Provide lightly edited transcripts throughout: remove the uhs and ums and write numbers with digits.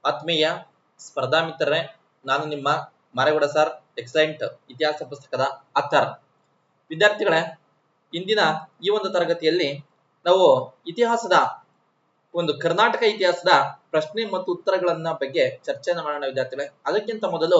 ಆತ್ಮೀಯ ಸ್ಪರ್ಧಾ ಮಿತ್ರರೇ, ನಾನು ನಿಮ್ಮ ಮಾರೇಗೌಡ ಸರ್, ಎಕ್ಸಲೆಂಟ್ ಇತಿಹಾಸ ಪುಸ್ತಕದ ಆಥರ್. ವಿದ್ಯಾರ್ಥಿಗಳೇ, ಇಂದಿನ ಈ ಒಂದು ತರಗತಿಯಲ್ಲಿ ನಾವು ಇತಿಹಾಸದ ಕರ್ನಾಟಕ ಇತಿಹಾಸದ ಪ್ರಶ್ನೆ ಮತ್ತು ಉತ್ತರಗಳನ್ನ ಬಗ್ಗೆ ಚರ್ಚೆಯನ್ನು ಮಾಡೋಣ ವಿದ್ಯಾರ್ಥಿಗಳೇ. ಅದಕ್ಕಿಂತ ಮೊದಲು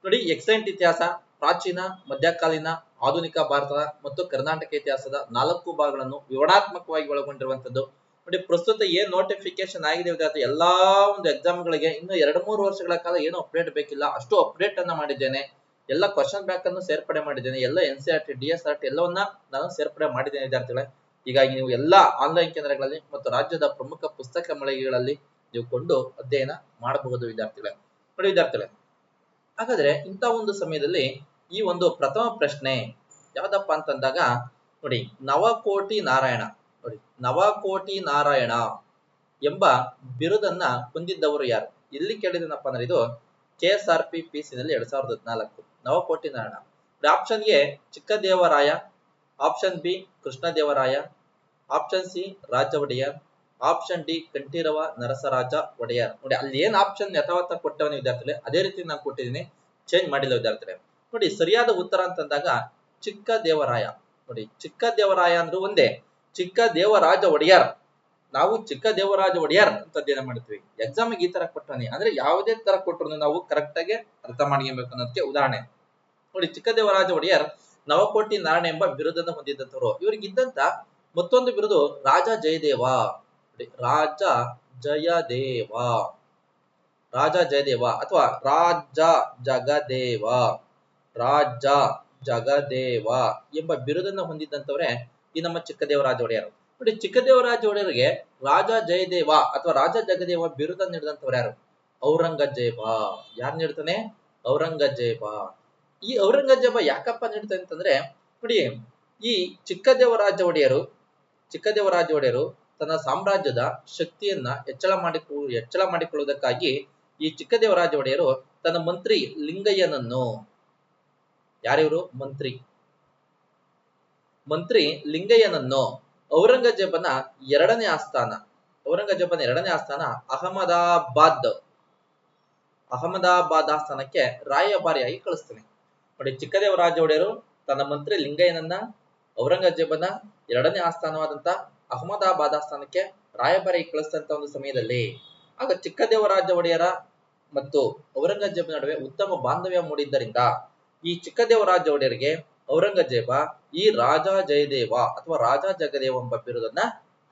ನೋಡಿ, ಎಕ್ಸಲೆಂಟ್ ಇತಿಹಾಸ ಪ್ರಾಚೀನ, ಮಧ್ಯಕಾಲೀನ, ಆಧುನಿಕ ಭಾರತ ಮತ್ತು ಕರ್ನಾಟಕ ಇತಿಹಾಸದ 4 ಭಾಗಗಳನ್ನು ವಿವರಣಾತ್ಮಕವಾಗಿ ಒಳಗೊಂಡಿರುವಂತದ್ದು. ನೋಡಿ, ಪ್ರಸ್ತುತ ಏನ್ ನೋಟಿಫಿಕೇಶನ್ ಆಗಿದೆ ವಿದ್ಯಾರ್ಥಿ, ಎಲ್ಲಾ ಒಂದು ಎಕ್ಸಾಮ್ಗಳಿಗೆ ಇನ್ನು 2-3 ವರ್ಷಗಳ ಕಾಲ ಏನು ಅಪ್ಡೇಟ್ ಬೇಕಿಲ್ಲ, ಅಷ್ಟು ಅಪ್ಡೇಟ್ ಅನ್ನ ಮಾಡಿದ್ದೇನೆ. ಎಲ್ಲ ಕ್ವಶನ್ ಬ್ಯಾಂಕ್ ಅನ್ನು ಸೇರ್ಪಡೆ ಮಾಡಿದ್ದೇನೆ, ಎಲ್ಲ NCERT, DSRT ಎಲ್ಲವನ್ನ ನಾನು ಸೇರ್ಪಡೆ ಮಾಡಿದ್ದೇನೆ ವಿದ್ಯಾರ್ಥಿಗಳೇ. ಹೀಗಾಗಿ ನೀವು ಎಲ್ಲಾ ಆನ್ಲೈನ್ ಕೇಂದ್ರಗಳಲ್ಲಿ ಮತ್ತು ರಾಜ್ಯದ ಪ್ರಮುಖ ಪುಸ್ತಕ ಮಳಿಗೆಗಳಲ್ಲಿ ನೀವು ಕೊಂಡು ಅಧ್ಯಯನ ಮಾಡಬಹುದು ವಿದ್ಯಾರ್ಥಿಗಳೇ. ನೋಡಿ ವಿದ್ಯಾರ್ಥಿಗಳೇ, ಹಾಗಾದ್ರೆ ಇಂಥ ಒಂದು ಸಮಯದಲ್ಲಿ ಈ ಒಂದು ಪ್ರಥಮ ಪ್ರಶ್ನೆ ಯಾವ್ದಪ್ಪ ಅಂತಂದಾಗ ನೋಡಿ, ನವಕೋಟಿ ನಾರಾಯಣ. ನೋಡಿ, ನವಕೋಟಿ ನಾರಾಯಣ ಎಂಬ ಬಿರುದನ್ನ ಹೊಂದಿದ್ದವರು ಯಾರು? ಎಲ್ಲಿ ಕೇಳಿದನಪ್ಪ ಅಂದ್ರೆ ಇದು KSRP PC ನಲ್ಲಿ 2014 Navakoti Narayana. Option A Chikkadevaraya, option B Krishnadevaraya, option C Raja Wodeyar, option D Kanthirava Narasaraja Wodeyar. ನೋಡಿ, ಅಲ್ಲಿ ಏನ್ ಆಪ್ಷನ್ ಯಥಾವತ್ತ ಕೊಟ್ಟವನೇ ವಿದ್ಯಾರ್ಥಿಗಳೇ, ಅದೇ ರೀತಿ ನಾನು ಕೊಟ್ಟಿದ್ದೀನಿ, ಚೇಂಜ್ ಮಾಡಿಲ್ಲ ವಿದ್ಯಾರ್ಥಿಗಳೇ. ನೋಡಿ, ಸರಿಯಾದ ಉತ್ತರ ಅಂತಂದಾಗ ಚಿಕ್ಕದೇವರಾಯ. ನೋಡಿ, ಚಿಕ್ಕದೇವರಾಯ ಅಂದ್ರೆ ಒಂದೇ, ಚಿಕ್ಕದೇವರಾಜ ಒಡೆಯರ್. ನಾವು ಚಿಕ್ಕದೇವರಾಜ ಒಡೆಯರ್ ಅಂತ ಅಧ್ಯಯನ ಮಾಡ್ತೀವಿ. ಎಕ್ಸಾಮ್ ಈ ತರ ಕೊಟ್ಟವನೇ ಅಂದ್ರೆ ಯಾವುದೇ ತರ ಕೊಟ್ಟರು ನಾವು ಕರೆಕ್ಟ್ ಆಗಿ ಅರ್ಥ ಮಾಡ್ಕೊಬೇಕು ಅನ್ನೋದಕ್ಕೆ ಉದಾಹರಣೆ. ನೋಡಿ, ಚಿಕ್ಕದೇವರಾಜ ಒಡೆಯರ್ ನವಕೋಟಿ ನಾರಾಯಣ ಎಂಬ ಬಿರುದನ್ನು ಹೊಂದಿದ್ದಂತವರು. ಇವರಿಗಿದ್ದಂತ ಮತ್ತೊಂದು ಬಿರುದು ರಾಜ ಜಯದೇವ. ರಾಜ ಜಯದೇವ, ರಾಜ ಜಯದೇವ ಅಥವಾ ರಾಜ ಜಗದೇವ, ರಾಜ ಜಗದೇವ ಎಂಬ ಬಿರುದನ್ನು ಹೊಂದಿದ್ದಂತವರೇ ಈ ನಮ್ಮ ಚಿಕ್ಕದೇವರಾಜ ಒಡೆಯರು. ನೋಡಿ, ಚಿಕ್ಕದೇವರಾಜ ಒಡೆಯರಿಗೆ ರಾಜ ಜಯದೇವ ಅಥವಾ ರಾಜ ಜಗದೇವ ಬಿರುದನ್ನು ನೀಡಿದಂತವ್ರು ಯಾರು? ಔರಂಗಜೇಬ. ಯಾರು ನೀಡ್ತಾನೆ? ಔರಂಗಜೇಬ. ಈ ಔರಂಗಜೇಬ ಯಾಕಪ್ಪ ನೀಡ್ತಾನೆ ಅಂತಂದ್ರೆ, ನೋಡಿ, ಈ ಚಿಕ್ಕದೇವರಾಜ ಒಡೆಯರು ತನ್ನ ಸಾಮ್ರಾಜ್ಯದ ಶಕ್ತಿಯನ್ನ ಹೆಚ್ಚಳ ಮಾಡಿಕೊಳ್ಳುವುದಕ್ಕಾಗಿ ಈ ಚಿಕ್ಕದೇವರಾಜ ಒಡೆಯರು ತನ್ನ ಮಂತ್ರಿ ಲಿಂಗಯ್ಯನನ್ನು, ಯಾರಿವರು? ಮಂತ್ರಿ ಲಿಂಗಯ್ಯನನ್ನು ಔರಂಗಜೇಬನ ಎರಡನೇ ಆಸ್ಥಾನ ಅಹಮದಾಬಾದ್ ಆಸ್ಥಾನಕ್ಕೆ ರಾಯಭಾರಿಯಾಗಿ ಕಳಿಸ್ತಾನೆ. ನೋಡಿ, ಚಿಕ್ಕದೇವರಾಜ ಒಡೆಯರು ತನ್ನ ಮಂತ್ರಿ ಲಿಂಗಯ್ಯನನ್ನ ಔರಂಗಜೇಬನ ಎರಡನೇ ಆಸ್ಥಾನವಾದಂತ ಅಹಮದಾಬಾದ್ ಆಸ್ಥಾನಕ್ಕೆ ರಾಯಭಾರಿಯಾಗಿ ಕಳಿಸಿದಂತ ಒಂದು ಸಮಯದಲ್ಲಿ ಆಗ ಚಿಕ್ಕದೇವರಾಜ ಒಡೆಯರ ಮತ್ತು ಔರಂಗಜೇಬ ನಡುವೆ ಉತ್ತಮ ಬಾಂಧವ್ಯ ಮೂಡಿದ್ದರಿಂದ ಈ ಚಿಕ್ಕದೇವರಾಜ ಒಡೆಯರಿಗೆ ಔರಂಗಜೇಬ ಈ ರಾಜ ಜಯದೇವ ಅಥವಾ ರಾಜ ಜಗದೇವ ಎಂಬ ಬಿರುದನ್ನ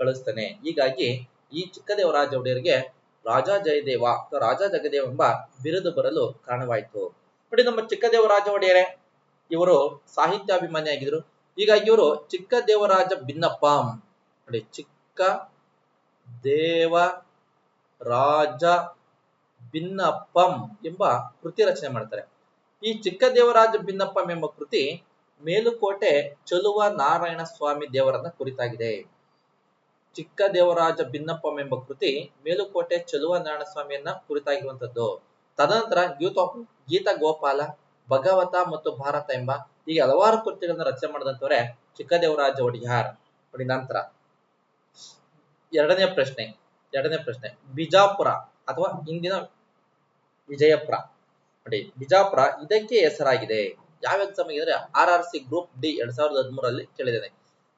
ಕಳಿಸ್ತಾನೆ. ಹೀಗಾಗಿ ಈ ಚಿಕ್ಕದೇವರಾಜ ಒಡೆಯರಿಗೆ ರಾಜ ಜಯದೇವ ಅಥವಾ ರಾಜ ಜಗದೇವ ಎಂಬ ಬಿರುದು ಬರಲು ಕಾರಣವಾಯಿತು. ನೋಡಿ, ನಮ್ಮ ಚಿಕ್ಕದೇವರಾಜ ಒಡೆಯರೇ ಇವರು ಸಾಹಿತ್ಯಾಭಿಮಾನಿ ಆಗಿದ್ರು. ಹೀಗಾಗಿ ಇವರು ಚಿಕ್ಕದೇವರಾಜ ಭಿನ್ನಪ್ಪಂ, ನೋಡಿ, ಚಿಕ್ಕದೇವರಾಜ ಭಿನ್ನಪ್ಪಂ ಎಂಬ ಕೃತಿ ರಚನೆ ಮಾಡ್ತಾರೆ. ಈ ಚಿಕ್ಕದೇವರಾಜ ಭಿನ್ನಪ್ಪಂ ಎಂಬ ಕೃತಿ ಮೇಲುಕೋಟೆ ಚಲುವ ನಾರಾಯಣ ಸ್ವಾಮಿ ದೇವರನ್ನ ಕುರಿತಾಗಿದೆ. ಚಿಕ್ಕದೇವರಾಜ ಭಿನ್ನಪ್ಪಂ ಎಂಬ ಕೃತಿ ಮೇಲುಕೋಟೆ ಚಲುವ ನಾರಾಯಣ ಸ್ವಾಮಿಯನ್ನ ಕುರಿತಾಗಿರುವಂತದ್ದು. ತದನಂತರ ಗೀತ ಗೋಪಾಲ, ಭಗವತ ಮತ್ತು ಭಾರತ ಎಂಬ ಹೀಗೆ ಹಲವಾರು ಕೃತಿಗಳನ್ನ ರಚನೆ ಮಾಡಿದಂತವರೇ ಚಿಕ್ಕದೇವರಾಜ ಒಡೆಯರ್. ನೋಡಿ, ನಂತರ ಎರಡನೇ ಪ್ರಶ್ನೆ ಬಿಜಾಪುರ ಅಥವಾ ಇಂದಿನ ವಿಜಯಪುರ. ನೋಡಿ, ಬಿಜಾಪುರ ಇದಕ್ಕೆ ಹೆಸರಾಗಿದೆ. ಯಾವ ಎಕ್ಸಾಮ್ ಅಂದ್ರೆ RRC ಗ್ರೂಪ್ ಡಿ 2013 ಕೇಳಿದ್ದೇನೆ.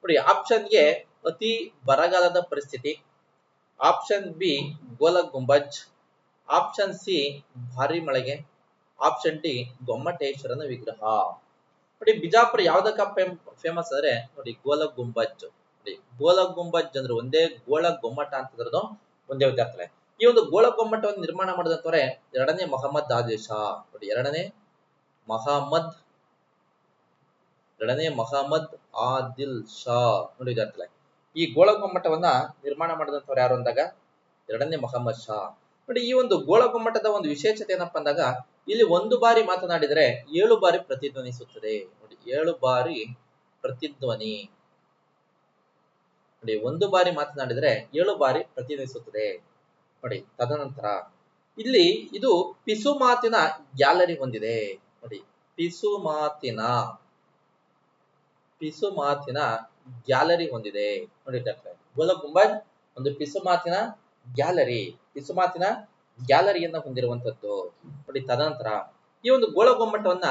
ನೋಡಿ, ಆಪ್ಷನ್ ಎ ಅತಿ ಬರಗಾಲದ ಪರಿಸ್ಥಿತಿ, option B Gol Gumbaz, option C ಭಾರಿ ಮಳೆಗೆ, ಆಪ್ಷನ್ ಡಿ ಗೊಮ್ಮಟೇಶ್ವರನ ವಿಗ್ರಹ. ನೋಡಿ, ಬಿಜಾಪುರ ಯಾವ್ದಕ್ಕ ಫೇಮಸ್ ಅಂದ್ರೆ ನೋಡಿ, ಗೋಲ ಗುಂಬಜ್. ನೋಡಿ, ಗೋಲ ಗುಂಬಜ್ ಅಂದ್ರೆ ಒಂದೇ, ಗೋಳ ಗೊಮ್ಮಟ ಅಂತಂದ್ರದು ಒಂದೇ ವಿದ್ಯಾರ್ಥಿಗಳೇ. ಈ ಒಂದು ಗೋಳ ಗೊಮ್ಮಟವನ್ನು ನಿರ್ಮಾಣ ಮಾಡಿದಂತವರೇ ಎರಡನೇ ಮೊಹಮ್ಮದ್ ಆದಿಲ್ ಶಾ. ನೋಡಿ, ಎರಡನೇ ಮೊಹಮ್ಮದ್ ಆದಿಲ್ ಶಾ. ನೋಡಿ ವಿದ್ಯಾರ್ಥಿಗಳೇ, ಈ ಗೋಳ ಗೊಮ್ಮಟವನ್ನ ನಿರ್ಮಾಣ ಮಾಡಿದಂತವ್ರು ಯಾರು ಅಂದಾಗ ಎರಡನೇ ಮೊಹಮ್ಮದ್ ಶಾ. ನೋಡಿ, ಈ ಒಂದು ಗೋಳ ಗೊಮ್ಮಟದ ಒಂದು ವಿಶೇಷತೆ ಏನಪ್ಪಾ ಅಂದಾಗ ಇಲ್ಲಿ 1 ಬಾರಿ ಮಾತನಾಡಿದರೆ 7 ಬಾರಿ ಪ್ರತಿಧ್ವನಿಸುತ್ತದೆ. ನೋಡಿ, 7 ಬಾರಿ ಪ್ರತಿಧ್ವನಿ. ನೋಡಿ, 1 ಬಾರಿ ಮಾತನಾಡಿದರೆ 7 ಬಾರಿ ಪ್ರತಿಧ್ವನಿಸುತ್ತದೆ. ನೋಡಿ, ತದನಂತರ ಇಲ್ಲಿ ಇದು ಪಿಸುಮಾತಿನ ಗ್ಯಾಲರಿ ಹೊಂದಿದೆ. ನೋಡಿ, ಪಿಸುಮಾತಿನ ಗ್ಯಾಲರಿ ಹೊಂದಿದೆ. ನೋಡಿ, ಗೋಲ ಗುಂಬಜ್ ಒಂದು ಪಿಸುಮಾತಿನ ಗ್ಯಾಲರಿ ಗ್ಯಾಲರಿಯನ್ನ ಹೊಂದಿರುವಂತದ್ದು. ನೋಡಿ, ತದನಂತರ ಈ ಒಂದು ಗೋಳಗುಮ್ಮಟವನ್ನ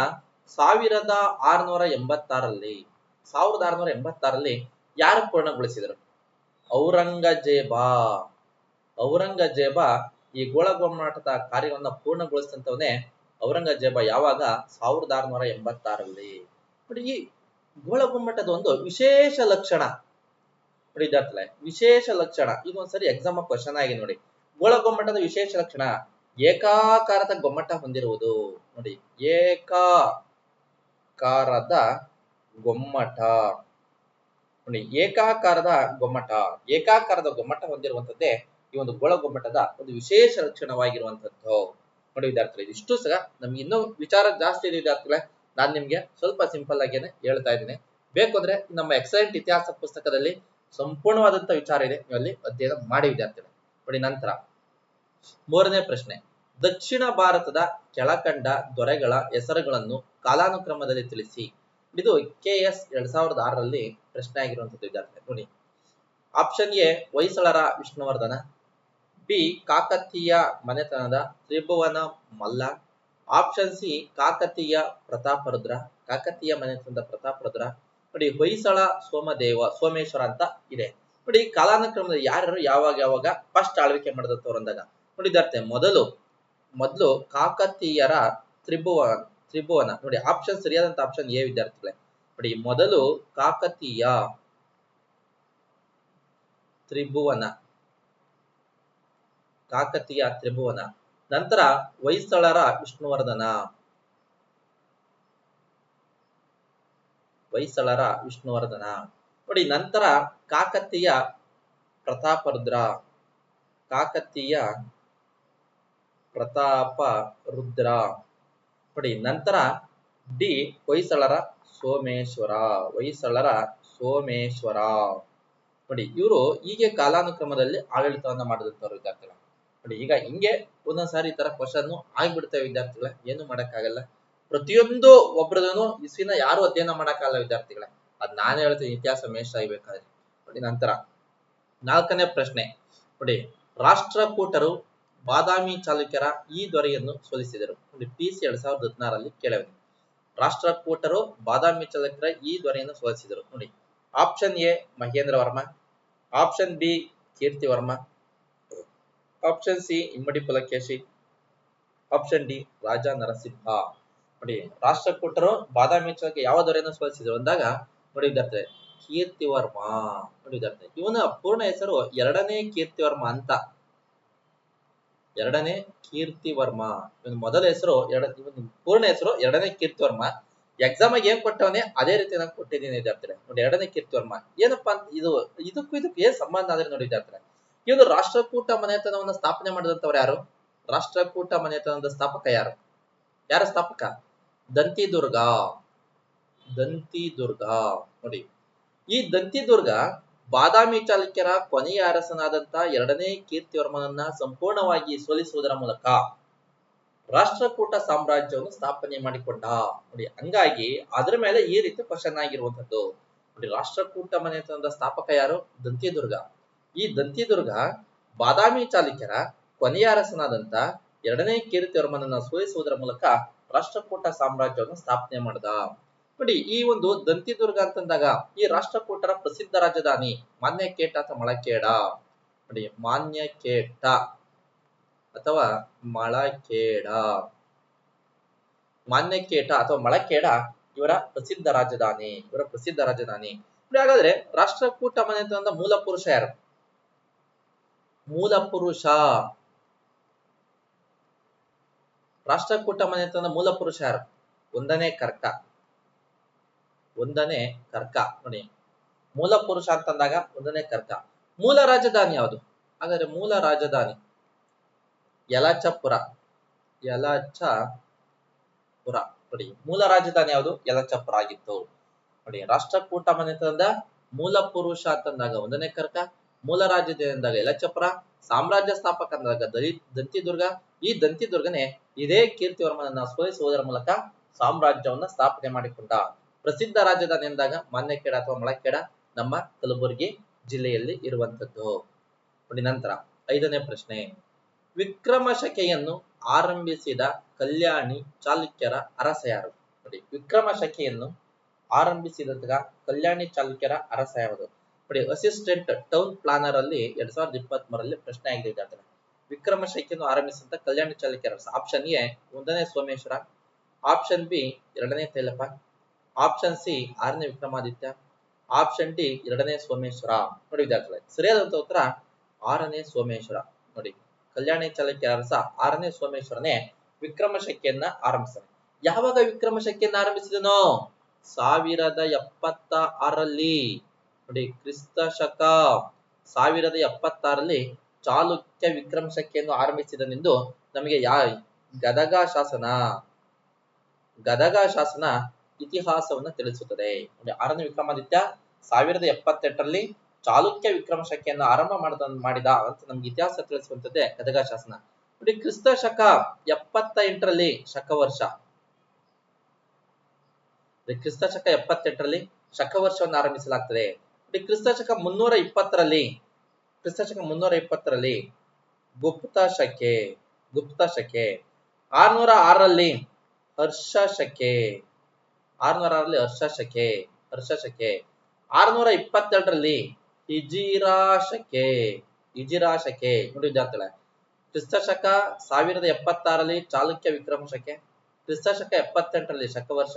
1686ರಲ್ಲಿ 1686ರಲ್ಲಿ ಯಾರು ಪೂರ್ಣಗೊಳಿಸಿದರು? ಔರಂಗಜೇಬ. ಔರಂಗಜೇಬ ಈ ಗೋಳಗುಮ್ಮಟದ ಕಾರ್ಯವನ್ನ ಪೂರ್ಣಗೊಳಿಸಿದಂತವನೇ ಔರಂಗಜೇಬ. ಯಾವಾಗ? 1686ರಲ್ಲಿ. ನೋಡಿ, ಈ ಗೋಳಗುಮ್ಮಟದ ಒಂದು ವಿಶೇಷ ಲಕ್ಷಣ ನೋಡಿ ವಿದ್ಯಾರ್ಥಿಗಳೇ, ವಿಶೇಷ ಲಕ್ಷಣ ಇದು ಒಂದ್ಸರಿ ಎಕ್ಸಾಮ್ ಕ್ವಶನ್ ಆಗಿ ನೋಡಿ. ಗೋಳಗುಮ್ಮಟದ ವಿಶೇಷ ಲಕ್ಷಣ ಏಕಾಕಾರದ ಗೊಮ್ಮಟ ಹೊಂದಿರುವುದು. ನೋಡಿ, ಏಕಾಕಾರದ ಗೊಮ್ಮಟ. ನೋಡಿ, ಏಕಾಕಾರದ ಗೊಮ್ಮಟ. ಏಕಾಕಾರದ ಗೊಮ್ಮಟ ಹೊಂದಿರುವಂತದ್ದೇ ಈ ಒಂದು ಗೋಳಗುಮ್ಮಟದ ಒಂದು ವಿಶೇಷ ಲಕ್ಷಣವಾಗಿರುವಂತದ್ದು. ನೋಡಿ ವಿದ್ಯಾರ್ಥಿಗಳೇ, ಇಷ್ಟು ಸಹ ನಮ್ಗೆ ಇನ್ನೂ ವಿಚಾರ ಜಾಸ್ತಿ ಇದೆ ವಿದ್ಯಾರ್ಥಿಗಳೇ. ನಾನು ನಿಮ್ಗೆ ಸ್ವಲ್ಪ ಸಿಂಪಲ್ ಆಗೇನೆ ಹೇಳ್ತಾ ಇದ್ದೀನಿ. ಬೇಕು ಅಂದ್ರೆ ನಮ್ಮ ಎಕ್ಸಲೆಂಟ್ ಇತಿಹಾಸ ಪುಸ್ತಕದಲ್ಲಿ ಸಂಪೂರ್ಣವಾದಂತ ವಿಚಾರ ಇದೆ, ನೀವು ಅಲ್ಲಿ ಅಧ್ಯಯನ ಮಾಡಿ ವಿದ್ಯಾರ್ಥಿಗಳೇ. ನೋಡಿ, ನಂತರ ಮೂರನೇ ಪ್ರಶ್ನೆ, ದಕ್ಷಿಣ ಭಾರತದ ಕೆಳಕಂಡ ದೊರೆಗಳ ಹೆಸರುಗಳನ್ನು ಕಾಲಾನುಕ್ರಮದಲ್ಲಿ ತಿಳಿಸಿ. ಇದು KS 2006ರಲ್ಲಿ ಪ್ರಶ್ನೆ ಆಗಿರುವಂತದ್ದು ವಿದ್ಯಾರ್ಥಿ. ನೋಡಿ, ಆಪ್ಷನ್ ಎ ಹೊಯ್ಸಳರ ವಿಷ್ಣುವರ್ಧನ, ಬಿ ಕಾಕತೀಯ ಮನೆತನದ ತ್ರಿಭುವನ ಮಲ್ಲ, ಆಪ್ಷನ್ ಸಿ ಕಾಕತೀಯ ಪ್ರತಾಪರುದ್ರ, ಕಾಕತೀಯ ಮನೆತನದ ಪ್ರತಾಪರುದ್ರ. ನೋಡಿ, ಹೊಯ್ಸಳ ಸೋಮೇಶ್ವರ ಅಂತ ಇದೆ. ನೋಡಿ, ಕಾಲಾನುಕ್ರಮದಲ್ಲಿ ಯಾರ್ಯಾರು ಯಾವಾಗ ಫಸ್ಟ್ ಆಳ್ವಿಕೆ ಮಾಡಿದಂತವ್ರು ಅಂದಾಗ ನೋಡಿ ವಿದ್ಯಾರ್ಥಿ, ಮೊದಲು ಕಾಕತೀಯರ ತ್ರಿಭುವನ. ನೋಡಿ, ಆಪ್ಷನ್ ಸರಿಯಾದಂತ ಆಪ್ಷನ್ ಎ ವಿದ್ಯಾರ್ಥಿಗಳೇ. ನೋಡಿ, ಮೊದಲು ಕಾಕತೀಯ ತ್ರಿಭುವನ, ಕಾಕತೀಯ ತ್ರಿಭುವನ, ನಂತರ ಹೊಯ್ಸಳರ ವಿಷ್ಣುವರ್ಧನ, ಹೊಯ್ಸಳರ ವಿಷ್ಣುವರ್ಧನ. ನೋಡಿ, ನಂತರ ಕಾಕತೀಯ ಪ್ರತಾಪರುದ್ರ, ಕಾಕತೀಯ ಪ್ರತಾಪರುದ್ರ. ನೋಡಿ, ನಂತರ ಡಿ ಹೊಯ್ಸಳರ ಸೋಮೇಶ್ವರ, ಹೊಯ್ಸಳರ ಸೋಮೇಶ್ವರ. ನೋಡಿ, ಇವರು ಹೀಗೆ ಕಾಲಾನುಕ್ರಮದಲ್ಲಿ ಆಡಳಿತವನ್ನ ಮಾಡಿದಂತವ್ರು ವಿದ್ಯಾರ್ಥಿಗಳ. ನೋಡಿ, ಈಗ ಹಿಂಗೆ ಒಂದೊಂದ್ಸಾರಿ ಈ ತರ ಕ್ವಶನ್ ಆಗ್ಬಿಡ್ತೇವೆ ವಿದ್ಯಾರ್ಥಿಗಳ, ಏನು ಮಾಡಕ್ಕಾಗಲ್ಲ. ಪ್ರತಿಯೊಂದು ಒಬ್ರದನು ಇಸ್ವಿನ ಯಾರು ಅಧ್ಯಯನ ಮಾಡಕ್ಕಾಗಲ್ಲ ವಿದ್ಯಾರ್ಥಿಗಳೇ, ಅದ್ ನಾನು ಹೇಳ್ತೀನಿ ಇತಿಹಾಸ ಮೇಷ ಆಗ್ಬೇಕಾದ್ರೆ. ನೋಡಿ, ನಂತರ ನಾಲ್ಕನೇ ಪ್ರಶ್ನೆ. ನೋಡಿ, ರಾಷ್ಟ್ರಕೂಟರು ಬಾದಾಮಿ ಚಾಲುಕ್ಯರ ಈ ದೊರೆಯನ್ನು ಸೋಲಿಸಿದರು. ನೋಡಿ, PC 2016ರಲ್ಲಿ ಕೇಳಬಹುದು. ರಾಷ್ಟ್ರಕೂಟರು ಬಾದಾಮಿ ಚಾಲುಕ್ಯರ ಈ ದೊರೆಯನ್ನು ಸೋಲಿಸಿದರು. ನೋಡಿ, option A Mahendra Varma, option B Kirtivarma, option C Immadi Pulakeshi, option D Raja Narasimha. ನೋಡಿ, ರಾಷ್ಟ್ರಕೂಟರು ಬಾದಾಮಿ ಚಾಲುಕ್ಯ ಯಾವ ದೊರೆಯನ್ನು ಸೋಲಿಸಿದರು ಅಂದಾಗ ನೋಡಿ ವಿದ್ಯಾರ್ಥಿ, ಕೀರ್ತಿವರ್ಮ. ನೋಡಿ ವಿದ್ಯಾರ್ಥಿ, ಇವನ ಪೂರ್ಣ ಹೆಸರು ಎರಡನೇ ಕೀರ್ತಿವರ್ಮ ಅಂತ. ಎರಡನೇ ಕೀರ್ತಿವರ್ಮ, ಇವನ ಮೊದಲ ಹೆಸರು ಪೂರ್ಣ ಹೆಸರು ಎರಡನೇ ಕೀರ್ತಿವರ್ಮ. ಎಕ್ಸಾಮ್ ಆಗಿ ಏನ್ ಕೊಟ್ಟವನೇ ಅದೇ ರೀತಿ ನಾನು ಕೊಟ್ಟಿದ್ದೀನಿ ವಿದ್ಯಾರ್ಥಿಗಳೇ. ನೋಡಿ, ಎರಡನೇ ಕೀರ್ತಿವರ್ಮ ಏನಪ್ಪಾ ಅಂತ, ಇದಕ್ಕೂ ಏನ್ ಸಂಬಂಧ ಅಂದ್ರೆ ನೋಡಿ ವಿದ್ಯಾರ್ಥಿಗಳೇ, ಇವನು ರಾಷ್ಟ್ರಕೂಟ ಮನೆತನವನ್ನು ಸ್ಥಾಪನೆ ಮಾಡಿದಂತವ್ರು ಯಾರು? ರಾಷ್ಟ್ರಕೂಟ ಮನೆತನದ ಸ್ಥಾಪಕ ಯಾರು? ಸ್ಥಾಪಕ? ದಂತಿದುರ್ಗ. ನೋಡಿ, ಈ ದಂತಿದುರ್ಗ ಬಾದಾಮಿ ಚಾಲುಕ್ಯರ ಕೊನೆಯ ಅರಸನಾದಂತ ಎರಡನೇ ಕೀರ್ತಿವರ್ಮನನ್ನ ಸಂಪೂರ್ಣವಾಗಿ ಸೋಲಿಸುವುದರ ಮೂಲಕ ರಾಷ್ಟ್ರಕೂಟ ಸಾಮ್ರಾಜ್ಯವನ್ನು ಸ್ಥಾಪನೆ ಮಾಡಿಕೊಂಡ. ನೋಡಿ, ಹಂಗಾಗಿ ಅದ್ರ ಮೇಲೆ ಈ ರೀತಿ ಕ್ವಶನ್ ಆಗಿರುವಂತದ್ದು. ನೋಡಿ, ರಾಷ್ಟ್ರಕೂಟ ಮನೆತನದ ಸ್ಥಾಪಕ ಯಾರು? ದಂತಿದುರ್ಗ. ಈ ದಂತಿದುರ್ಗ ಬಾದಾಮಿ ಚಾಲುಕ್ಯರ ಕೊನೆಯ ಅರಸನಾದಂತ ಎರಡನೇ ಕೀರ್ತಿವರ್ಮನನ್ನ ಸೋಲಿಸುವುದರ ಮೂಲಕ ರಾಷ್ಟ್ರಕೂಟ ಸಾಮ್ರಾಜ್ಯವನ್ನು ಸ್ಥಾಪನೆ ಮಾಡಿದ. ನೋಡಿ, ಈ ಒಂದು ದಂತಿದುರ್ಗ ಅಂತಂದಾಗ ಈ ರಾಷ್ಟ್ರಕೂಟರ ಪ್ರಸಿದ್ಧ ರಾಜಧಾನಿ ಮಾನ್ಯಕೇಟ ಅಥವಾ ಮಳಕೇಡ. ನೋಡಿ, ಮಾನ್ಯಕೇಟ ಅಥವಾ ಮಳಕೇಡ. ಮಾನ್ಯಕೇಟ ಅಥವಾ ಮಳಕೇಡ ಇವರ ಪ್ರಸಿದ್ಧ ರಾಜಧಾನಿ. ನೋಡಿ, ಹಾಗಾದ್ರೆ ರಾಷ್ಟ್ರಕೂಟ ಮನೆತನದ ಮೂಲ ಪುರುಷ ಯಾರು? ರಾಷ್ಟ್ರಕೂಟ ಮನೆತನದ ಮೂಲ ಪುರುಷ ಯಾರು? ಒಂದನೇ ಕರ್ಕ. ನೋಡಿ, ಮೂಲ ಪುರುಷ ಅಂತಂದಾಗ ಒಂದನೇ ಕರ್ಕ. ಮೂಲ ರಾಜಧಾನಿ ಯಾವುದು? ಹಾಗಾದ್ರೆ ಮೂಲ ರಾಜಧಾನಿ ಯಲಚಪುರ. ನೋಡಿ, ಮೂಲ ರಾಜಧಾನಿ ಯಾವುದು? ಯಲಚಪುರ ಆಗಿತ್ತು. ನೋಡಿ, ರಾಷ್ಟ್ರಕೂಟ ಮನೆತನದ ಮೂಲ ಪುರುಷ ಅಂತಂದಾಗ ಒಂದನೇ ಕರ್ಕ, ಮೂಲ ರಾಜಧಾನಿ ಅಂದಾಗ ಯಲಚಪುರ, ಸಾಮ್ರಾಜ್ಯ ಸ್ಥಾಪಕ ಅಂದಾಗ ದಂತಿದುರ್ಗ. ಈ ದಂತಿದುರ್ಗನೇ ಇದೇ ಕೀರ್ತಿವರ್ಮನನ್ನ ಸೋಲಿಸುವುದರ ಮೂಲಕ ಸಾಮ್ರಾಜ್ಯವನ್ನ ಸ್ಥಾಪನೆ ಮಾಡಿಕೊಂಡ. ಪ್ರಸಿದ್ಧ ರಾಜಧಾನಿ ಎಂದಾಗ ಮಾನ್ಯಕೇಡ ಅಥವಾ ಮಳಕೇಡ ನಮ್ಮ ಕಲಬುರಗಿ ಜಿಲ್ಲೆಯಲ್ಲಿ ಇರುವಂತದ್ದು. ನೋಡಿ, ನಂತರ ಐದನೇ ಪ್ರಶ್ನೆ. ವಿಕ್ರಮ ಶಕೆಯನ್ನು ಆರಂಭಿಸಿದ ಕಲ್ಯಾಣಿ ಚಾಲುಕ್ಯರ ಅರಸ ಯಾರು? ನೋಡಿ, ವಿಕ್ರಮ ಶಕೆಯನ್ನು ಆರಂಭಿಸಿದ ಕಲ್ಯಾಣಿ ಚಾಲುಕ್ಯರ ಅರಸ ಯಾವುದು? ನೋಡಿ, ಅಸಿಸ್ಟೆಂಟ್ ಟೌನ್ ಪ್ಲಾನರ್ ಅಲ್ಲಿ 2023 ಪ್ರಶ್ನೆ ಆಗಿದೆ ವಿದ್ಯಾರ್ಥಿಗಳು. ವಿಕ್ರಮ ಶಕೆಯನ್ನು ಆರಂಭಿಸಿದ ಕಲ್ಯಾಣಿ ಚಾಲುಕ್ಯರ ಅರಸ. ಆಪ್ಷನ್ ಎ 1ನೇ ಸೋಮೇಶ್ವರ, ಆಪ್ಷನ್ ಬಿ 2ನೇ ತೈಲಪ, ಆಪ್ಷನ್ ಸಿ 6ನೇ ವಿಕ್ರಮಾದಿತ್ಯ, ಆಪ್ಷನ್ ಡಿ 2ನೇ ಸೋಮೇಶ್ವರ. ನೋಡಿ ವಿದ್ಯಾರ್ಥಿಗಳೇ, ಸರಿಯಾದಂತ ಉತ್ತರ 6ನೇ ಸೋಮೇಶ್ವರ. ನೋಡಿ, ಕಲ್ಯಾಣಿ ಚಾಲುಕ್ಯರ ಅರಸ 6ನೇ ಸೋಮೇಶ್ವರನೇ ವಿಕ್ರಮ ಶಕೆಯನ್ನ ಆರಂಭಿಸ್ತಾನೆ. ಯಾವಾಗ ವಿಕ್ರಮ ಶಕೆಯನ್ನ ಆರಂಭಿಸಿದನೋ? 1076ರಲ್ಲಿ. ನೋಡಿ, ಕ್ರಿಸ್ತ ಶಕ 1076ರಲ್ಲಿ ಚಾಲುಕ್ಯ ವಿಕ್ರಮ ಶಕೆಯನ್ನು ಆರಂಭಿಸಿದನೆಂದು ನಮಗೆ ಗದಗ ಶಾಸನ ಇತಿಹಾಸವನ್ನು ತಿಳಿಸುತ್ತದೆ. ನೋಡಿ, 6ನೇ ವಿಕ್ರಮಾದಿತ್ಯ 1078ರಲ್ಲಿ ಚಾಲುಕ್ಯ ವಿಕ್ರಮ ಶಕೆಯನ್ನು ಆರಂಭ ಮಾಡಿದ ಅಂತ ನಮ್ಗೆ ಇತಿಹಾಸ ತಿಳಿಸುವಂತದ್ದೇ ಗದಗ ಶಾಸನ. ನೋಡಿ, ಕ್ರಿಸ್ತ ಶಕ 78ರಲ್ಲಿ ಶಕವರ್ಷ. ಕ್ರಿಸ್ತ ಶಕ 78ರಲ್ಲಿ ಶಕವರ್ಷವನ್ನು ಆರಂಭಿಸಲಾಗ್ತದೆ. ನೋಡಿ, ಕ್ರಿಸ್ತ ಶಕ 320ರಲ್ಲಿ ಗುಪ್ತ ಶಕೆ. 606ರಲ್ಲಿ ಹರ್ಷ ಶಕೆ. 627ರಲ್ಲಿ ಹಿಜಿರಾ ಶಕೆ. ನೋಡಿ ವಿದ್ಯಾರ್ಥಿಗಳೇ, ಕ್ರಿಸ್ತ ಶಕ 1076ರಲ್ಲಿ ಚಾಲುಕ್ಯ ವಿಕ್ರಮ ಶಕೆ, ಕ್ರಿಸ್ತ ಶಕ 78ರಲ್ಲಿ ಶಕವರ್ಷ,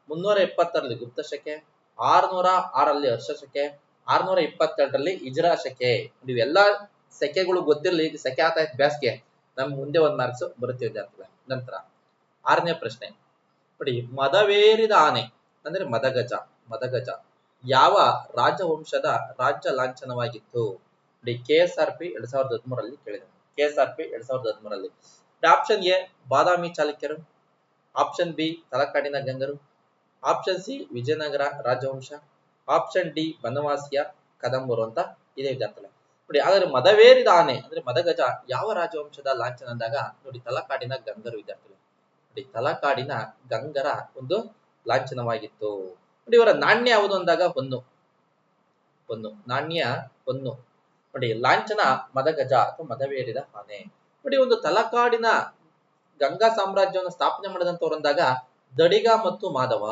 320ರಲ್ಲಿ ಗುಪ್ತ ಶಕೆ, 606ರಲ್ಲಿ ಹರ್ಷ ಶಕೆ, 627ರಲ್ಲಿ ಹಿಜಿರಾ ಶಕೆ. ಇವೆಲ್ಲ ಸೆಕೆಗಳು ಗೊತ್ತಿರಲಿ. ಸೆಕೆ ಆತಾಯ್ತು ಬ್ಯಾಸ್ಗೆ, ನಮ್ಗೆ ಮುಂದೆ 1 ಮಾರ್ಕ್ಸ್ ಬರುತ್ತೆ ವಿದ್ಯಾರ್ಥಿಗಳೇ. ನಂತರ 6ನೇ ಪ್ರಶ್ನೆ ನೋಡಿ, ಮದವೇರಿದ ಆನೆ ಅಂದ್ರೆ ಮದಗಜ ಯಾವ ರಾಜವಂಶದ ರಾಜ್ಯ ಲಾಂಛನವಾಗಿತ್ತು? ನೋಡಿ, KSRP 2013ರಲ್ಲಿ ಕೇಳಿದೆ. KSRP 2013ರಲ್ಲಿ. ಆಪ್ಷನ್ ಎ ಬಾದಾಮಿ ಚಾಲುಕ್ಯರು, ಆಪ್ಷನ್ ಬಿ ತಲಕಾಡಿನ ಗಂಗರು, ಆಪ್ಷನ್ ಸಿ ವಿಜಯನಗರ ರಾಜವಂಶ, ಆಪ್ಷನ್ ಡಿ ಬನವಾಸಿಯ ಕದಂಬರು ಅಂತ ಇದೆ ವಿದ್ಯಾರ್ಥಿಗಳೇ. ನೋಡಿ, ಹಾಗಾದ್ರೆ ಮದವೇರಿದ ಆನೆ ಅಂದ್ರೆ ಮದಗಜ ಯಾವ ರಾಜವಂಶದ ಲಾಂಛನ ಅಂದಾಗ ನೋಡಿ, ತಲಕಾಡಿನ ಗಂಗರು ವಿದ್ಯಾರ್ಥಿಗಳು. ನೋಡಿ, ತಲಕಾಡಿನ ಗಂಗರ ಒಂದು ಲಾಂಛನವಾಗಿತ್ತು. ನೋಡಿ, ಇವರ ನಾಣ್ಯ ಯಾವುದು ಅಂದಾಗ ಹೊನ್ನು. ನಾಣ್ಯ ಹೊನ್ನು. ನೋಡಿ, ಲಾಂಛನ ಮದಗಜ ಅಥವಾ ಮದವೇರಿದ ಆನೆ. ನೋಡಿ, ಒಂದು ತಲಕಾಡಿನ ಗಂಗಾ ಸಾಮ್ರಾಜ್ಯವನ್ನು ಸ್ಥಾಪನೆ ಮಾಡಿದಂತವ್ರು ಅಂದಾಗ ದಡಿಗ ಮತ್ತು ಮಾಧವ.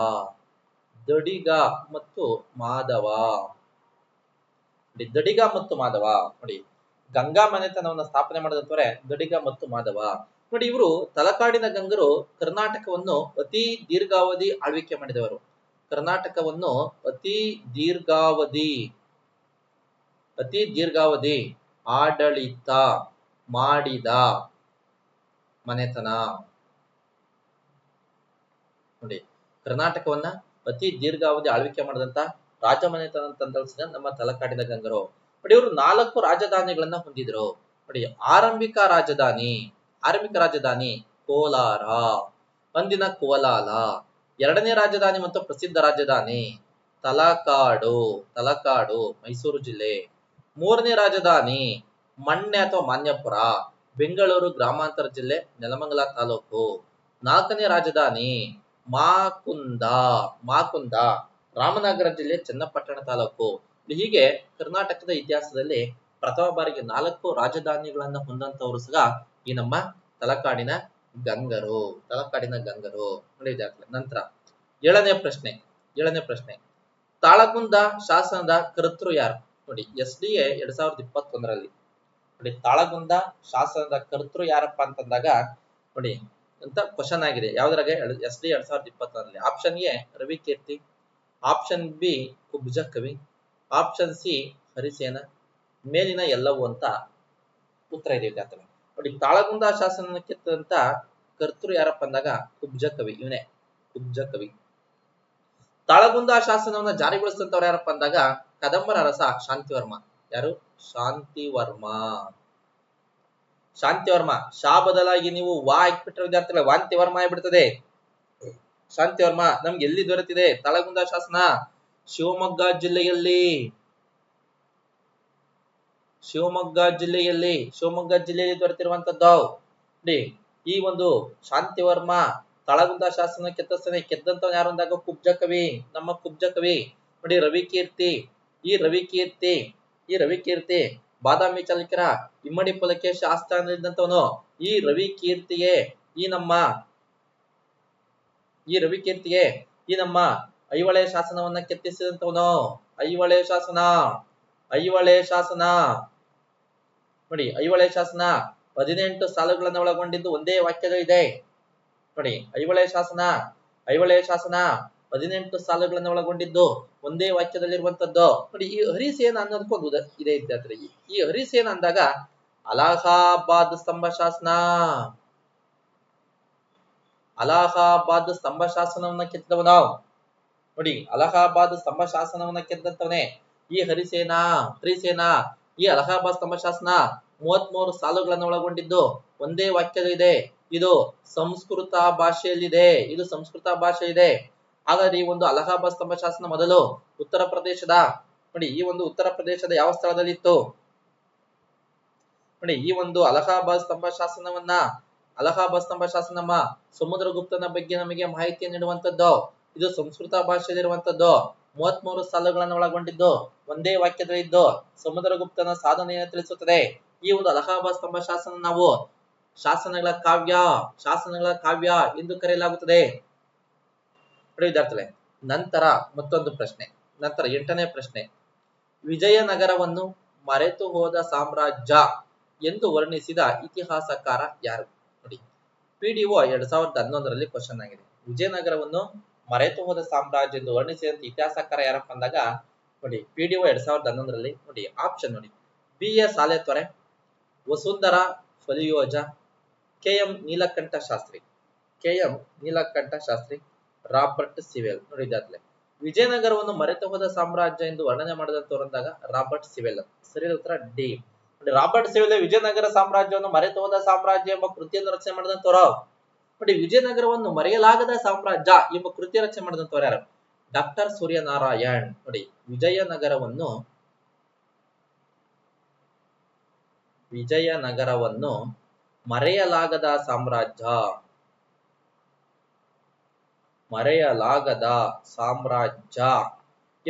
ನೋಡಿ, ಗಂಗಾ ಮನೆತನವನ್ನು ಸ್ಥಾಪನೆ ಮಾಡಿದಂತವರೇ ದಡಿಗ ಮತ್ತು ಮಾಧವ. ನೋಡಿ, ಇವರು ತಲಕಾಡಿನ ಗಂಗರು ಕರ್ನಾಟಕವನ್ನು ಅತಿ ದೀರ್ಘಾವಧಿ ಆಳ್ವಿಕೆ ಮಾಡಿದವರು. ಕರ್ನಾಟಕವನ್ನು ಅತಿ ದೀರ್ಘಾವಧಿ ಆಡಳಿತ ಮಾಡಿದ ಮನೆತನ. ನೋಡಿ, ಕರ್ನಾಟಕವನ್ನ ಅತಿ ದೀರ್ಘಾವಧಿ ಆಳ್ವಿಕೆ ಮಾಡಿದಂತ ರಾಜ ಮನೆತನ ಅಂತ ನಮ್ಮ ತಲಕಾಡಿನ ಗಂಗರು. ನೋಡಿ, ಇವರು 4 ರಾಜಧಾನಿಗಳನ್ನ ಹೊಂದಿದ್ರು. ನೋಡಿ, ಆರಂಭಿಕ ರಾಜಧಾನಿ ಕೋಲಾರ, ಅಂದಿನ ಕೋಲಾಲ. 2ನೇ ರಾಜಧಾನಿ ಮತ್ತು ಪ್ರಸಿದ್ಧ ರಾಜಧಾನಿ ತಲಕಾಡು ಮೈಸೂರು ಜಿಲ್ಲೆ. 3ನೇ ರಾಜಧಾನಿ ಮಣ್ಣೆ ಅಥವಾ ಮಾನ್ಯಪುರ, ಬೆಂಗಳೂರು ಗ್ರಾಮಾಂತರ ಜಿಲ್ಲೆ, ನೆಲಮಂಗಲ ತಾಲೂಕು. 4ನೇ ರಾಜಧಾನಿ ಮಾಕುಂದ, ರಾಮನಗರ ಜಿಲ್ಲೆ, ಚನ್ನಪಟ್ಟಣ ತಾಲೂಕು. ಹೀಗೆ ಕರ್ನಾಟಕದ ಇತಿಹಾಸದಲ್ಲಿ ಪ್ರಥಮ ಬಾರಿಗೆ 4 ರಾಜಧಾನಿಗಳನ್ನ ಹೊಂದಂತವರು ಸಹ ಈ ನಮ್ಮ ತಲಕಾಡಿನ ಗಂಗರು. ನಂತರ 7ನೇ ಪ್ರಶ್ನೆ ತಾಳಗುಂದ ಶಾಸನದ ಕರ್ತೃ ಯಾರು? ನೋಡಿ, SDA 2021ರಲ್ಲಿ. ನೋಡಿ, ತಾಳಗುಂದ ಶಾಸನದ ಕರ್ತೃ ಯಾರಪ್ಪ ಅಂತಂದಾಗ ನೋಡಿ ಅಂತ ಕ್ವಶನ್ ಆಗಿದೆ. ಯಾವ್ದ್ರಾಗ? SDA 2021ರಲ್ಲಿ. Option A Ravikirti, option B Kubja ಕವಿ, ಆಪ್ಷನ್ ಸಿ ಹರಿಸೇನ, ಮೇಲಿನ ಎಲ್ಲವೂ ಅಂತ ಉತ್ತರ ಇದೆ ವಿದ್ಯಾರ್ಥಿಗಳು. ನೋಡಿ, ತಾಳಗುಂದ ಶಾಸನ ಕೆತ್ತಂತ ಕರ್ತೃ ಯಾರಪ್ಪ ಅಂದಾಗ ಕುಬ್ಜ ಕವಿ. ಇವನೇ ಕುಬ್ಜ ಕವಿ. ತಾಳಗುಂದ ಶಾಸನವನ್ನ ಜಾರಿಗೊಳಿಸಿದಂತವ್ರು ಯಾರಪ್ಪ ಅಂದಾಗ ಕದಂಬರ ಅರಸ ಶಾಂತಿವರ್ಮ. ಯಾರು? ಶಾಂತಿವರ್ಮ. ಶಾ ಬದಲಾಗಿ ನೀವು ವಾ ಹಾಕ್ಬಿಟ್ರೆ ವಿದ್ಯಾರ್ಥಿಗಳ ವಾಂತಿವರ್ಮ ಆಗ್ಬಿಡ್ತದೆ. ಶಾಂತಿವರ್ಮ ನಮ್ಗೆ ಎಲ್ಲಿ ದೊರೆತಿದೆ? ತಾಳಗುಂದ ಶಾಸನ ಶಿವಮೊಗ್ಗ ಜಿಲ್ಲೆಯಲ್ಲಿ ದೊರೆತಿರುವಂತದ್ದು. ನೋಡಿ, ಈ ಒಂದು ಶಾಂತಿವರ್ಮ ತಾಳಗುಂದ ಶಾಸನ ಕೆತ್ತಂತ ಯಾರು ಅಂದಾಗ ಕುಬ್ಜ ಕವಿ, ನಮ್ಮ ಕುಬ್ಜ ಕವಿ. ನೋಡಿ, ರವಿಕೀರ್ತಿ ಬಾದಾಮಿ ಚಾಲುಕ್ಯರ ಇಮ್ಮಡಿ ಪುಲಕೇಶ ಆಸ್ಥಾನದಲ್ಲಿದ್ದಂಥವನು. ಈ ರವಿ ಕೀರ್ತಿಗೆ ಈ ನಮ್ಮ ಐಹೊಳೆ ಶಾಸನವನ್ನ ಕೆತ್ತಿಸಿದಂಥವನು. ಐಹೊಳೆ ಶಾಸನ ನೋಡಿ, ಐಹೊಳೆ ಶಾಸನ 18 ಸಾಲುಗಳನ್ನು ಒಳಗೊಂಡಿದ್ದು ಒಂದೇ ವಾಕ್ಯಗಳಿದೆ. ನೋಡಿ, ಐಹೊಳೆ ಶಾಸನ 18 ಸಾಲುಗಳನ್ನು ಒಳಗೊಂಡಿದ್ದು ಒಂದೇ ವಾಕ್ಯದಲ್ಲಿರುವಂತದ್ದು. ನೋಡಿ, ಈ ಹರಿಸೇನ ಅನ್ನೋದಕ್ಕೊಂದು ಇದೆ ವಿದ್ಯಾರ್ಥಿಗಳಿಗೆ. ಈ ಹರಿಸೇನ ಅಂದಾಗ ಅಲಹಾಬಾದ್ ಸ್ತಂಭ ಶಾಸನವನ್ನ ಕೆತ್ತಿದವನು. ನೋಡಿ, ಅಲಹಾಬಾದ್ ಸ್ತಂಭ ಶಾಸನವನ್ನ ಕೆತ್ತಂತವನೇ ಈ ಹರಿಸೇನ. ಈ ಅಲಹಾಬಾದ್ ಸ್ತಂಭ ಶಾಸನ 33 ಸಾಲುಗಳನ್ನು ಒಳಗೊಂಡಿದ್ದು ಒಂದೇ ವಾಕ್ಯದಲ್ಲಿದೆ. ಇದು ಸಂಸ್ಕೃತ ಭಾಷೆಯಲ್ಲಿದೆ. ಹಾಗಾದ್ರೆ ಈ ಒಂದು ಅಲಹಾಬಾದ್ ಸ್ತಂಭ ಶಾಸನ ಮೊದಲು ಉತ್ತರ ಪ್ರದೇಶದ ನೋಡಿ, ಈ ಒಂದು ಉತ್ತರ ಪ್ರದೇಶದ ಯಾವ ಸ್ಥಳದಲ್ಲಿ ಇತ್ತು? ನೋಡಿ, ಈ ಒಂದು ಅಲಹಾಬಾದ್ ಸ್ತಂಭ ಶಾಸನ ಸಮುದ್ರಗುಪ್ತನ ಬಗ್ಗೆ ನಮಗೆ ಮಾಹಿತಿ ನೀಡುವಂತದ್ದು. ಇದು ಸಂಸ್ಕೃತ ಭಾಷೆಯಲ್ಲಿರುವಂತದ್ದು. 33 ಸಾಲುಗಳನ್ನು ಒಳಗೊಂಡಿದ್ದು ಒಂದೇ ವಾಕ್ಯದಲ್ಲಿದ್ದು ಸಮುದ್ರಗುಪ್ತನ ಸಾಧನೆಯನ್ನು ತಿಳಿಸುತ್ತದೆ. ಈ ಒಂದು ಅಲಹಾಬಾದ್ ಸ್ತಂಭ ಶಾಸನ ನಾವು ಶಾಸನಗಳ ಕಾವ್ಯ ಎಂದು ಕರೆಯಲಾಗುತ್ತದೆ. ವಿದ್ಯಾರ್ಥಿಗಳೇ, ನಂತರ ಮತ್ತೊಂದು ಪ್ರಶ್ನೆ. ನಂತರ 8ನೇ ಪ್ರಶ್ನೆ. ವಿಜಯನಗರವನ್ನು ಮರೆತು ಹೋದ ಸಾಮ್ರಾಜ್ಯ ಎಂದು ವರ್ಣಿಸಿದ ಇತಿಹಾಸಕಾರ ಯಾರು? ನೋಡಿ, PDO 2011ರಲ್ಲಿ ಕ್ವಶನ್ ಆಗಿದೆ. ವಿಜಯನಗರವನ್ನು ಮರೆತು ಹೋದ ಸಾಮ್ರಾಜ್ಯ ಎಂದು ವರ್ಣಿಸಿದಂತ ಇತಿಹಾಸಕಾರ ಯಾರಪ್ಪ ಅಂದಾಗ ನೋಡಿ, PDO 2011ರಲ್ಲಿ ನೋಡಿ ಆಪ್ಷನ್ ನೋಡಿ, BA Saletore, Vasundhara Filliozat, KM Nilakanta Sastri, Robert Sewell. ನೋಡಿ ವಿದ್ಯಾರ್ಥಿಗಳೇ, ವಿಜಯನಗರವನ್ನು ಮರೆತು ಹೋದ ಸಾಮ್ರಾಜ್ಯ ಎಂದು ವರ್ಣನೆ ಮಾಡಿದಂತವರು ಅಂದಾಗ ರಾಬರ್ಟ್ ಸಿವೆಲ್. ಸರಿಯಾದ ಉತ್ತರ ಡಿ. ರಾಬರ್ಟ್ ಸಿವೆಲ್ ವಿಜಯನಗರ ಸಾಮ್ರಾಜ್ಯವನ್ನು ಮರೆತು ಹೋದ ಸಾಮ್ರಾಜ್ಯ ಎಂಬ ಕೃತಿಯನ್ನು ರಚನೆ ಮಾಡಿದಂತವರು. ನೋಡಿ, ವಿಜಯನಗರವನ್ನು ಮರೆಯಲಾಗದ ಸಾಮ್ರಾಜ್ಯ ಎಂಬ ಕೃತಿ ರಚನೆ ಮಾಡಿದಂತವರು ಯಾರು? ಡಾಕ್ಟರ್ ಸೂರ್ಯನಾರಾಯಣ್. ನೋಡಿ, ವಿಜಯನಗರವನ್ನು ಮರೆಯಲಾಗದ ಸಾಮ್ರಾಜ್ಯ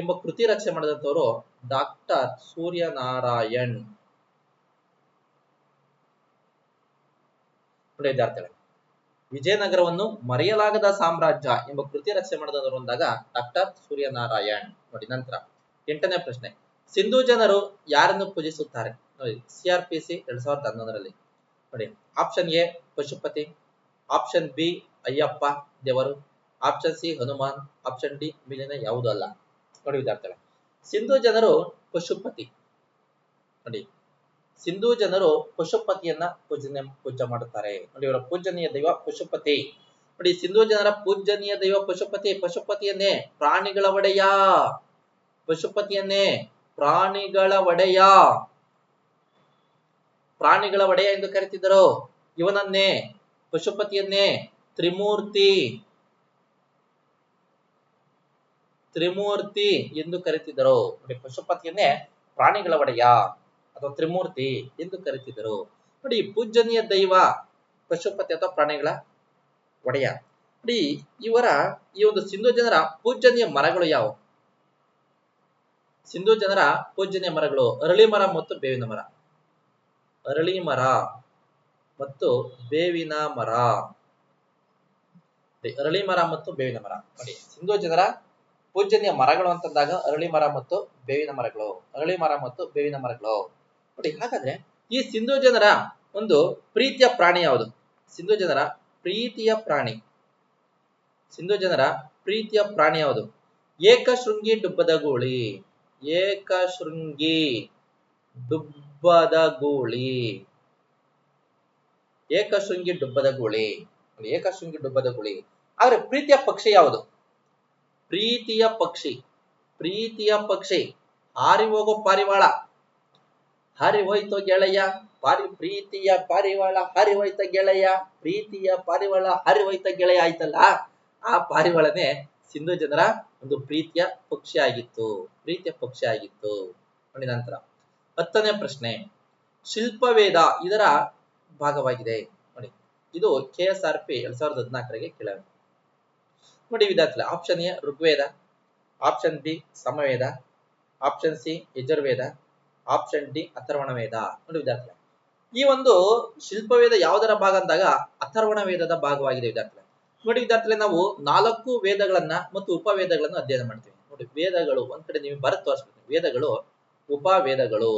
ಎಂಬ ಕೃತಿ ರಚನೆ ಮಾಡಿದಂತವರು ಡಾಕ್ಟರ್ ಸೂರ್ಯನಾರಾಯಣ್. ವಿದ್ಯಾರ್ಥಿಗಳೇ, ವಿಜಯನಗರವನ್ನು ಮರೆಯಲಾಗದ ಸಾಮ್ರಾಜ್ಯ ಎಂಬ ಕೃತಿ ರಚನೆ ಮಾಡಿದವರು ಅಂದಾಗ ಡಾಕ್ಟರ್ ಸೂರ್ಯನಾರಾಯಣ್. ನೋಡಿ, ನಂತರ 8ನೇ ಪ್ರಶ್ನೆ. ಸಿಂಧೂ ಜನರು ಯಾರನ್ನು ಪೂಜಿಸುತ್ತಾರೆ? ನೋಡಿ, CRPC 2011ರಲ್ಲಿ ನೋಡಿ option A Pashupati, option B Ayyappa ದೇವರು, option C Hanuman, option D ಮೇಲಿನ ಯಾವುದೂ ಅಲ್ಲ. ನೋಡಿ ವಿದ್ಯಾರ್ಥಿಗಳೇ, ಸಿಂಧೂ ಜನರು ಪಶುಪತಿ. ನೋಡಿ, ಸಿಂಧೂ ಜನರು ಪಶುಪತಿಯನ್ನ ಪೂಜೆ ಮಾಡುತ್ತಾರೆ. ನೋಡಿ, ಇವರ ಪೂಜನೀಯ ದೈವ ಪಶುಪತಿ. ನೋಡಿ, ಸಿಂಧೂ ಜನರ ಪೂಜನೀಯ ದೈವ ಪಶುಪತಿ. ಪಶುಪತಿಯನ್ನೇ ಪ್ರಾಣಿಗಳ ಒಡೆಯ ಎಂದು ಕರೆತಿದ್ದರು. ಇವನನ್ನೇ ಪಶುಪತಿಯನ್ನೇ ತ್ರಿಮೂರ್ತಿ ಎಂದು ಕರೆತಿದ್ದರು. ನೋಡಿ, ಪಶುಪತಿಯನ್ನೇ ಪ್ರಾಣಿಗಳ ಒಡೆಯ ಅಥವಾ ತ್ರಿಮೂರ್ತಿ ಎಂದು ಕರೆತಿದ್ದರು. ನೋಡಿ, ಪೂಜನೀಯ ದೈವ ಪಶುಪತಿ ಅಥವಾ ಪ್ರಾಣಿಗಳ ಒಡೆಯ. ನೋಡಿ, ಈ ಒಂದು ಸಿಂಧೂ ಜನರ ಪೂಜನೀಯ ಮರಗಳು ಯಾವುವು? ಸಿಂಧೂ ಜನರ ಪೂಜನೀಯ ಮರಗಳು ಅರಳಿ ಮರ ಮತ್ತು ಬೇವಿನ ಮರ. ನೋಡಿ, ಸಿಂಧೂ ಜನರ ಪೂಜನೀಯ ಮರಗಳು ಅಂತಂದಾಗ ಅರಳಿ ಮರ ಮತ್ತು ಬೇವಿನ ಮರಗಳು. ನೋಡಿ, ಹಾಗಾದ್ರೆ ಈ ಸಿಂಧೂ ಜನರ ಒಂದು ಪ್ರೀತಿಯ ಪ್ರಾಣಿ ಯಾವುದು? ಸಿಂಧೂ ಜನರ ಪ್ರೀತಿಯ ಪ್ರಾಣಿ ಯಾವುದು? ಏಕಶೃಂಗಿ ಡುಬ್ಬದ ಗೂಳಿ. ಆದ್ರೆ ಪ್ರೀತಿಯ ಪಕ್ಷಿ ಯಾವುದು? ಪ್ರೀತಿಯ ಪಕ್ಷಿ ಹಾರಿ ಹೋಗೋ ಪಾರಿವಾಳ. ಹಾರಿ ಹೋಯ್ತೋ ಗೆಳೆಯ ಪ್ರೀತಿಯ ಪಾರಿವಾಳ ಹಾರಿ ಹೋಯ್ತ ಗೆಳೆಯ ಆಯ್ತಲ್ಲ, ಆ ಪಾರಿವಾಳನೇ ಸಿಂಧೂ ಜನರ ಒಂದು ಪ್ರೀತಿಯ ಪಕ್ಷಿ ಆಗಿತ್ತು. ನೋಡಿ, ನಂತರ 10ನೇ ಪ್ರಶ್ನೆ. ಶಿಲ್ಪವೇದ ಇದರ ಭಾಗವಾಗಿದೆ. ನೋಡಿ, ಇದು KSRP 2014ರಿಗೆ ಕೇಳಲಾಗಿದೆ. ನೋಡಿ ವಿದ್ಯಾರ್ಥಿಗಳೇ, option A Rigveda, option B Samaveda, option C Yajurveda, option D Atharvana Veda. ನೋಡಿ ವಿದ್ಯಾರ್ಥಿಗಳೇ, ಈ ಒಂದು ಶಿಲ್ಪವೇದ ಯಾವುದರ ಭಾಗ ಅಂದಾಗ ಅಥರ್ವಣ ವೇದದ ಭಾಗವಾಗಿದೆ ವಿದ್ಯಾರ್ಥಿಗಳೇ. ನೋಡಿ ವಿದ್ಯಾರ್ಥಿಗಳೇ, ನಾವು 4 ವೇದಗಳನ್ನ ಮತ್ತು ಉಪವೇದಗಳನ್ನು ಅಧ್ಯಯನ ಮಾಡ್ತೀವಿ. ನೋಡಿ ವೇದಗಳು ಒಂದ್ ಕಡೆ ನೀವು ಬರೆದು ತೋರಿಸ್ಬಿಡ್ತೀನಿ. ವೇದಗಳು, ಉಪವೇದಗಳು,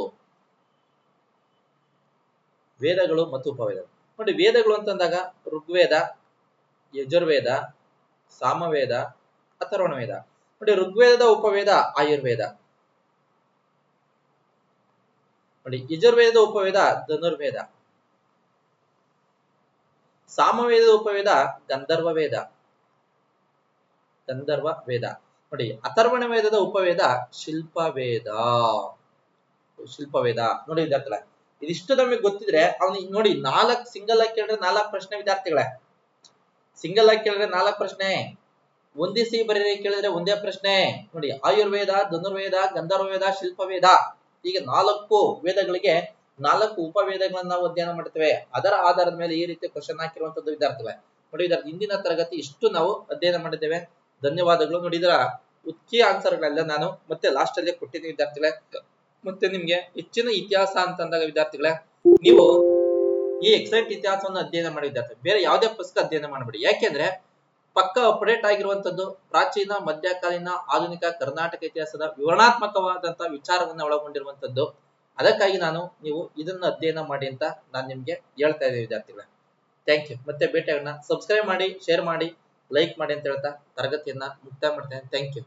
ವೇದಗಳು ಮತ್ತು ಉಪವೇದಗಳು. ನೋಡಿ ವೇದಗಳು ಅಂತಂದಾಗ ಋಗ್ವೇದ, ಯಜುರ್ವೇದ, ಸಾಮವೇದ, ಅಥರ್ವಣ ವೇದ. ನೋಡಿ ಋಗ್ವೇದದ ಉಪವೇದ ಆಯುರ್ವೇದ. ನೋಡಿ ಯಜುರ್ವೇದದ ಉಪವೇದ ಧನುರ್ವೇದ. ಸಾಮವೇದದ ಉಪವೇದ ಗಂಧರ್ವ ವೇದ, ಗಂಧರ್ವ ವೇದ. ನೋಡಿ ಅಥರ್ವಣ ವೇದದ ಉಪವೇದ ಶಿಲ್ಪವೇದ, ಶಿಲ್ಪವೇದ. ನೋಡಿ ವಿದ್ಯಾರ್ಥಿಗಳೇ, ಇದಿಷ್ಟು ನಮಗೆ ಗೊತ್ತಿದ್ರೆ ಅವ್ನಿಗೆ ನೋಡಿ 4 ಸಿಂಗಲ್ ಆಗಿ ಕೇಳಿದ್ರೆ 4 ಪ್ರಶ್ನೆ ವಿದ್ಯಾರ್ಥಿಗಳೇ. ಸಿಂಗಲ್ ಆಗಿ ಕೇಳಿದ್ರೆ 4 ಪ್ರಶ್ನೆ, ಹೊಂದಿಸಿ ಬರೀರಿ ಕೇಳಿದ್ರೆ ಒಂದೇ ಪ್ರಶ್ನೆ. ನೋಡಿ ಆಯುರ್ವೇದ, ಧನುರ್ವೇದ, ಗಂಧರ್ವ ವೇದ, ಶಿಲ್ಪವೇದ, ಹೀಗೆ 4 ವೇದಗಳಿಗೆ 4 ಉಪವೇದಗಳನ್ನ ನಾವು ಅಧ್ಯಯನ ಮಾಡ್ತೇವೆ. ಅದರ ಆಧಾರದ ಮೇಲೆ ಈ ರೀತಿ ಕ್ವಶನ್ ಹಾಕಿರುವಂತದ್ದು ವಿದ್ಯಾರ್ಥಿಗಳೇ. ನೋಡಿ ಇದರ ಇಂದಿನ ತರಗತಿ ಇಷ್ಟು ನಾವು ಅಧ್ಯಯನ ಮಾಡಿದ್ದೇವೆ. ಧನ್ಯವಾದಗಳು. ನೋಡಿ ಇದರ ಉತ್ಕೀಯ ಆನ್ಸರ್ಗಳೆಲ್ಲ ನಾನು ಮತ್ತೆ ಲಾಸ್ಟ್ ಅಲ್ಲಿ ಕೊಟ್ಟಿದ್ದೀನಿ ವಿದ್ಯಾರ್ಥಿಗಳೇ. ಮತ್ತೆ ನಿಮ್ಗೆ ಹೆಚ್ಚಿನ ಇತಿಹಾಸ ಅಂತಂದಾಗ ವಿದ್ಯಾರ್ಥಿಗಳೇ, ನೀವು ಈ ಎಕ್ಸಲೆಂಟ್ ಇತಿಹಾಸವನ್ನು ಅಧ್ಯಯನ ಮಾಡಿ ವಿದ್ಯಾರ್ಥಿ, ಬೇರೆ ಯಾವುದೇ ಪುಸ್ತಕ ಅಧ್ಯಯನ ಮಾಡಬೇಡಿ. ಯಾಕೆಂದ್ರೆ ಪಕ್ಕ ಅಪ್ಡೇಟ್ ಆಗಿರುವಂತದ್ದು ಪ್ರಾಚೀನ, ಮಧ್ಯಕಾಲೀನ, ಆಧುನಿಕ ಕರ್ನಾಟಕ ಇತಿಹಾಸದ ವಿವರಣಾತ್ಮಕವಾದಂತಹ ವಿಚಾರವನ್ನ ಒಳಗೊಂಡಿರುವಂತದ್ದು. ಅದಕ್ಕಾಗಿ ನೀವು ಇದನ್ನ ಅಧ್ಯಯನ ಮಾಡಿ ಅಂತ ನಾನು ನಿಮ್ಗೆ ಹೇಳ್ತಾ ಇದ್ದೀನಿ ವಿದ್ಯಾರ್ಥಿಗಳೇ. Thank you. ಮತ್ತೆ ಭೇಟಿಯಾಗೋಣ. ಸಬ್ಸ್ಕ್ರೈಬ್ ಮಾಡಿ, ಶೇರ್ ಮಾಡಿ, ಲೈಕ್ ಮಾಡಿ ಅಂತ ಹೇಳ್ತಾ ತರಗತಿಯನ್ನ ಮುಕ್ತಾಯ ಮಾಡ್ತೇನೆ. Thank you.